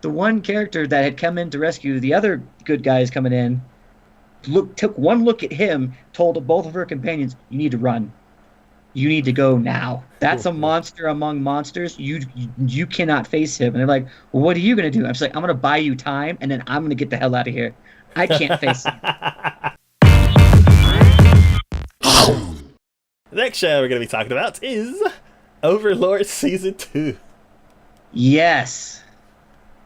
the one character that had come in to rescue the other good guys coming in, took one look at him, told both of her companions, "You need to run. You need to go now. That's a monster among monsters. You cannot face him." And they're like, "Well, what are you gonna do?" I'm just like, "I'm gonna buy you time, and then I'm gonna get the hell out of here. I can't face him." The next show we're going to be talking about is Overlord Season 2. Yes.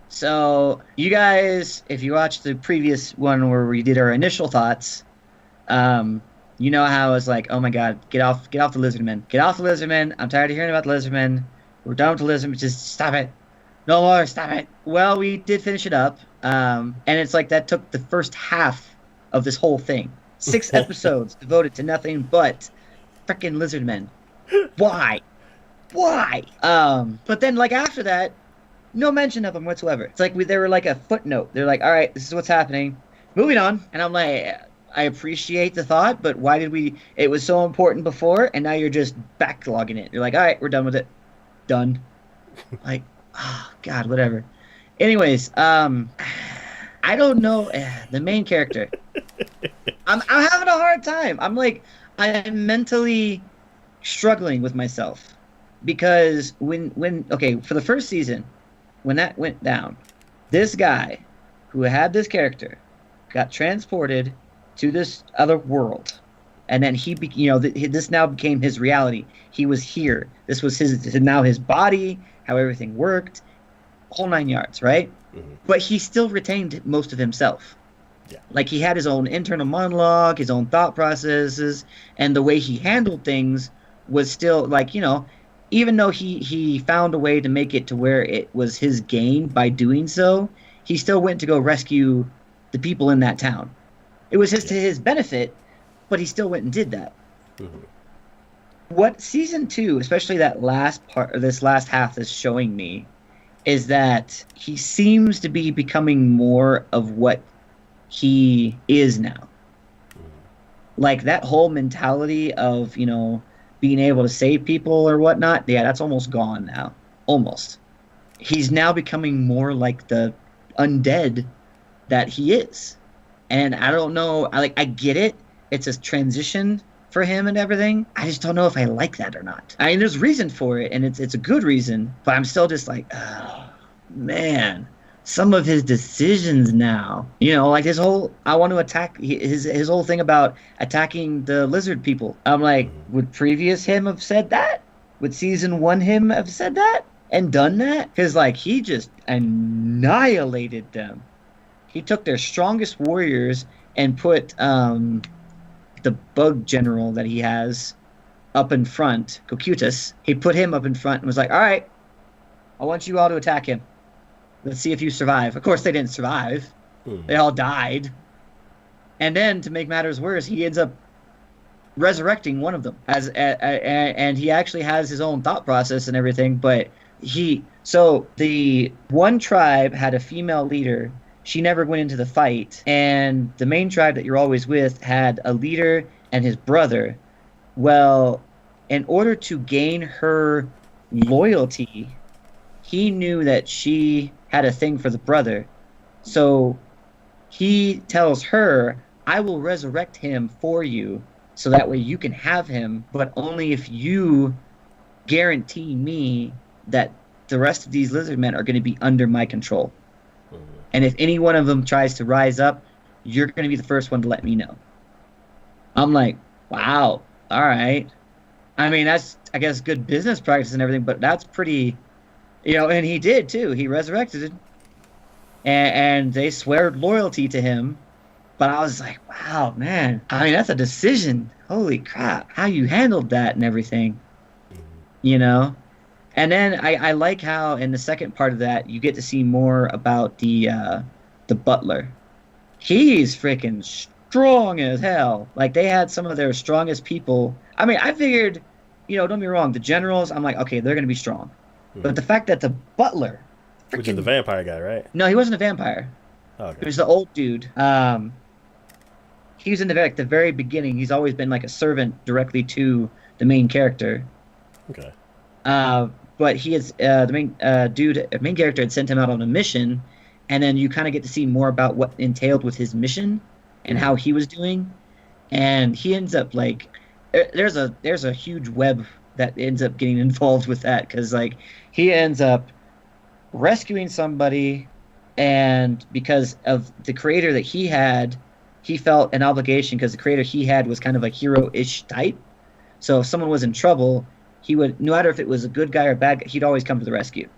So you guys, if you watched the previous one where we did our initial thoughts, you know how I was like, "Oh my God, get off the Lizardmen. Get off the Lizardmen. I'm tired of hearing about the Lizardmen. We're done with the Lizardmen. Just stop it. No more, stop it." Well, we did finish it up. And it's like that took the first half of this whole thing. 6 episodes devoted to nothing but freaking Lizardmen. Why? Why? But then like after that, no mention of them whatsoever. It's like they were like a footnote. They're like, "All right, this is what's happening. Moving on." And I'm like, I appreciate the thought, but why did we? It was so important before, and now you're just backlogging it. You're like, "All right, we're done with it. Done." Like, oh God, whatever. Anyways, I don't know the main character. I'm having a hard time. I'm mentally struggling with myself because when okay, for the first season, when that went down, this guy who had this character got transported to this other world, and then this now became his reality. He was here. This was his body, how everything worked, whole 9 yards, right? Mm-hmm. But he still retained most of himself. Yeah. Like he had his own internal monologue, his own thought processes, and the way he handled things was still like, even though he found a way to make it to where it was his gain by doing so, he still went to go rescue the people in that town. It was to his benefit, but he still went and did that. Mm-hmm. What season 2, especially that last part, or this last half, is showing me is that he seems to be becoming more of what he is now. Like that whole mentality of, being able to save people or whatnot, yeah, that's almost gone now. Almost. He's now becoming more like the undead that he is. And I don't know, I get it. It's a transition for him and everything. I just don't know if I like that or not. I mean, there's reason for it, and it's a good reason, but I'm still just like, oh, man. Some of his decisions now, like his whole, I want to attack, his whole thing about attacking the lizard people. I'm like, would previous him have said that? Would season 1 him have said that and done that? Because he just annihilated them. He took their strongest warriors and put the bug general that he has up in front, Cocutus. He put him up in front and was like, "All right, I want you all to attack him. Let's see if you survive." Of course, they didn't survive. They all died. And then, to make matters worse, he ends up resurrecting one of them, and he actually has his own thought process and everything. But so the one tribe had a female leader. She never went into the fight, and the main tribe that you're always with had a leader and his brother. Well, in order to gain her loyalty, he knew that she had a thing for the brother. So he tells her, "I will resurrect him for you, so that way you can have him, but only if you guarantee me that the rest of these lizard men are going to be under my control. And if any one of them tries to rise up, you're going to be the first one to let me know." I'm like, wow, all right. I mean, that's, I guess, good business practice and everything, but that's pretty, and he did too. He resurrected it, and they swear loyalty to him. But I was like, wow, man. I mean, that's a decision. Holy crap. How you handled that and everything, And then I like how in the second part of that, you get to see more about the butler. He's freaking strong as hell. Like, they had some of their strongest people. I mean, I figured, don't get me wrong, the generals, I'm like, okay, they're going to be strong. But the fact that the butler... Which is the vampire guy, right? No, he wasn't a vampire. Oh, okay. He was the old dude. He was in the very beginning. He's always been like a servant directly to the main character. Okay. but he is the main character had sent him out on a mission, and then you kind of get to see more about what entailed with his mission and Mm-hmm. how he was doing, and he ends up like there's a huge web that ends up getting involved with that because like he ends up rescuing somebody, and because of the creator that he had, he felt an obligation because the creator he had was kind of a hero-ish type. So if someone was in trouble, he would, no matter if it was a good guy or bad guy, he'd always come to the rescue.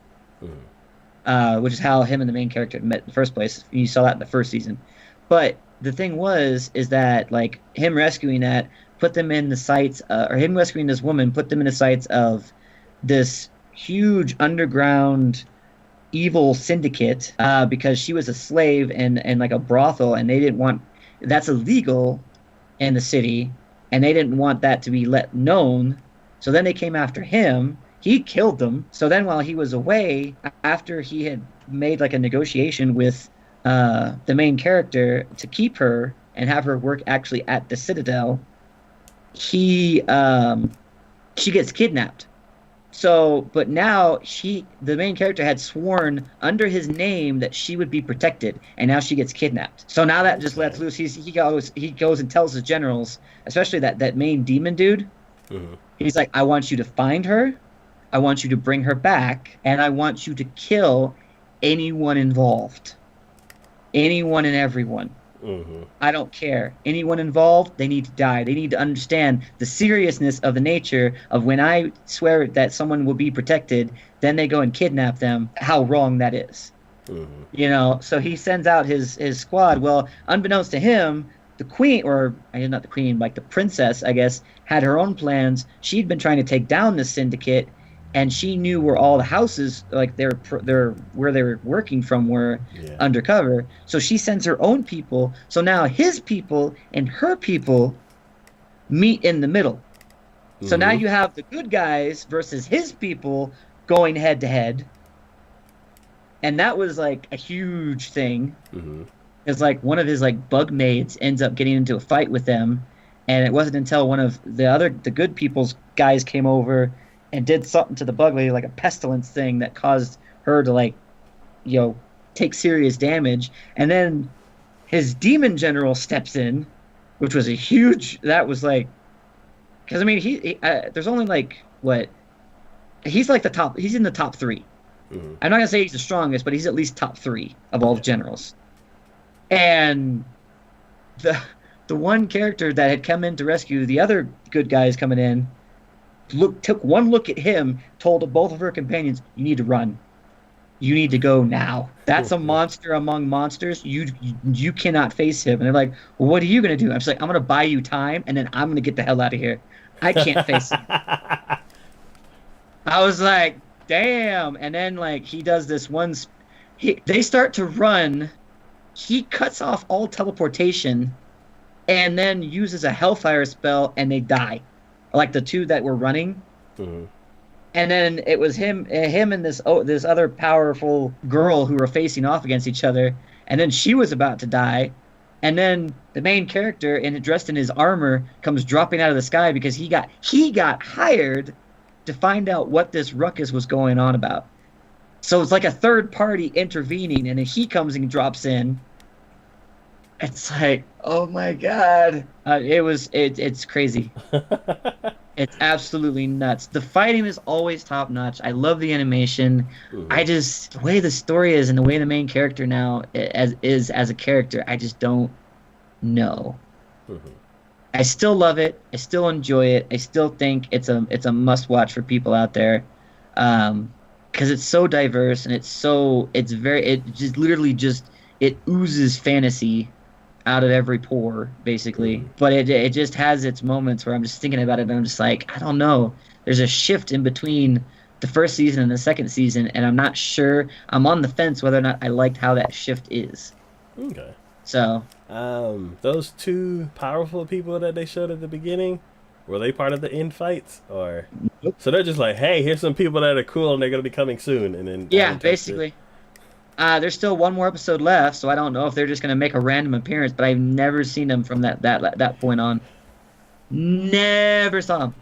Mm-hmm. Which is how him and the main character met in the first place. You saw that in the first season. But the thing is that like him rescuing that put them in the sights, or him rescuing this woman put them in the sights of this huge underground evil syndicate because she was a slave and like a brothel, and they didn't want that's illegal in the city, and they didn't want that to be let known. So then they came after him. He killed them. So then while he was away, after he had made like a negotiation with the main character to keep her and have her work actually at the Citadel, he she gets kidnapped. So, but now the main character had sworn under his name that she would be protected, and now she gets kidnapped. So now that just lets loose. He goes and tells his generals, especially that main demon dude. Mm-hmm. He's like, I want you to find her, I want you to bring her back, and I want you to kill anyone involved, anyone and everyone. Mm-hmm. I don't care. Anyone involved, they need to die. They need to understand the seriousness of the nature of when I swear that someone will be protected, then they go and kidnap them, how wrong that is. Mm-hmm. You know, so he sends out his squad. Well, unbeknownst to him, the queen, or not the queen, like the princess, I guess, had her own plans. She'd been trying to take down this syndicate, and she knew where all the houses, like they're where they were working from, were undercover. So she sends her own people. So now his people and her people meet in the middle. Mm-hmm. So now you have the good guys versus his people going head to head, and that was like a huge thing. Mm-hmm. It's like one of his like bug maids ends up getting into a fight with them, and it wasn't until one of the good people's guys came over and did something to the bug lady, like a pestilence thing that caused her to like, take serious damage. And then his demon general steps in, which was that was like, because I mean, he there's only like he's like he's in the top 3. Mm-hmm. I'm not gonna say he's the strongest, but he's at least top 3 of all the generals. And the one character that had come in to rescue the other good guys coming in took one look at him, told both of her companions, "You need to run. You need to go now. That's a monster among monsters. You cannot face him." And they're like, "Well, what are you gonna do?" I'm just like, "I'm gonna buy you time, and then I'm gonna get the hell out of here. I can't face him." I was like, "Damn!" And then like he does this one. They start to run. He cuts off all teleportation, and then uses a Hellfire spell, and they die. Like the two that were running. Mm-hmm. And then it was him and this other powerful girl who were facing off against each other, and then she was about to die, and then the main character, dressed in his armor, comes dropping out of the sky because he got hired to find out what this ruckus was going on about. So it's like a third party intervening, and then he comes and drops in. It's like, oh my god, it's crazy. It's absolutely nuts. The fighting is always top notch. I love the animation. Mm-hmm. The way the story is and the way the main character now is as a character, I just don't know. Mm-hmm. I still love it. I still enjoy it. I still think it's a must watch for people out there, because it's so diverse and it oozes fantasy out of every pore, basically. But it just has its moments where I'm just thinking about it and I'm just like, I don't know. There's a shift in between the first season and the second season, and I'm not sure. I'm on the fence whether or not I liked how that shift is. Okay. So, those two powerful people that they showed at the beginning, were they part of the end fights? Or nope. So they're just like, hey, here's some people that are cool and they're going to be coming soon, and then basically. There's still one more episode left, so I don't know if they're just going to make a random appearance, but I've never seen them from that point on. Never saw them.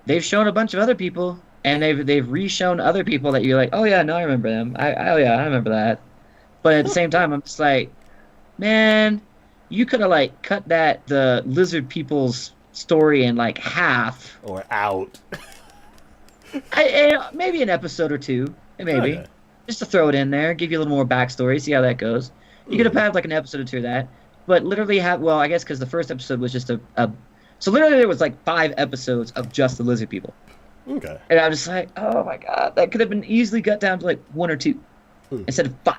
they've shown a bunch of other people, and they've re-shown other people that you're like, oh yeah, no, I remember them. Oh yeah, I remember that. But at the same time, I'm just like, man, you could have like cut the lizard people's story in like half. Or out. Maybe an episode or two, maybe Okay. just to throw it in there, give you a little more backstory, see how that goes. You could have had like an episode or two of that, but literally have well, I guess because the first episode was just a so literally there was like 5 episodes of just the lizard people, Okay. and I'm just like, oh my god, that could have been easily cut down to like 1 or 2 instead of 5,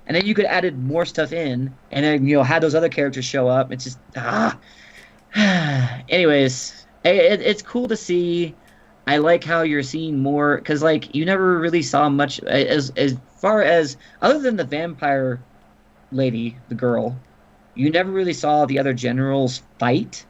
and then you could added more stuff in, and then had those other characters show up. It's just anyways, it's cool to see. I like how you're seeing more because like you never really saw much as far as other than the vampire lady, the girl, you never really saw the other generals fight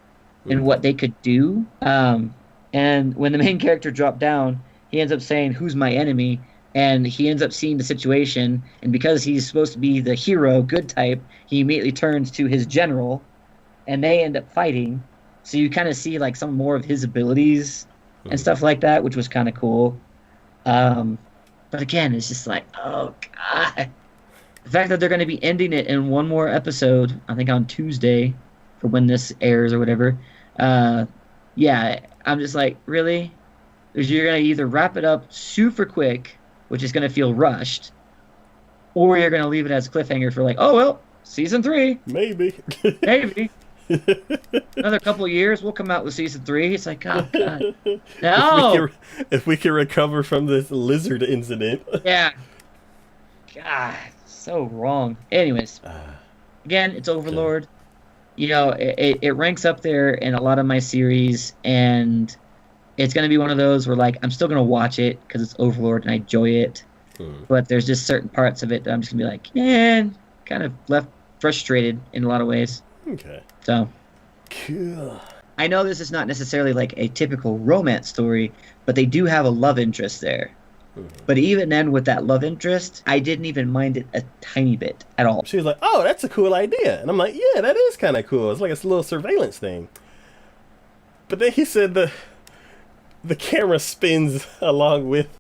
and what they could do. And when the main character dropped down, he ends up saying, "Who's my enemy?" And he ends up seeing the situation, and because he's supposed to be the hero, good type, he immediately turns to his general, and they end up fighting. So you kind of see like some more of his abilities and stuff like that, which was kind of cool. But again, it's just like, oh god, the fact that they're going to be ending it in one more episode, I think on Tuesday, for when this airs or whatever. Yeah, I'm just like, really? Because you're going to either wrap it up super quick, which is going to feel rushed, or you're going to leave it as cliffhanger for like, oh well, season 3, Maybe. maybe. Another couple of years, we'll come out with season 3. It's like, oh god, no. If we can recover from this lizard incident. Yeah. God, so wrong. Anyways, again, it's Overlord. It ranks up there in a lot of my series, and it's going to be one of those where, like, I'm still going to watch it because it's Overlord and I enjoy it. But there's just certain parts of it that I'm just going to be like, man, kind of left frustrated in a lot of ways. Okay. So, Cool. I know this is not necessarily like a typical romance story, but they do have a love interest there. But even then, with that love interest, I didn't even mind it a tiny bit at all. She was like, "Oh, that's a cool idea," and I'm like, "Yeah, that is kind of cool. It's like a little surveillance thing." But then he said the camera spins along with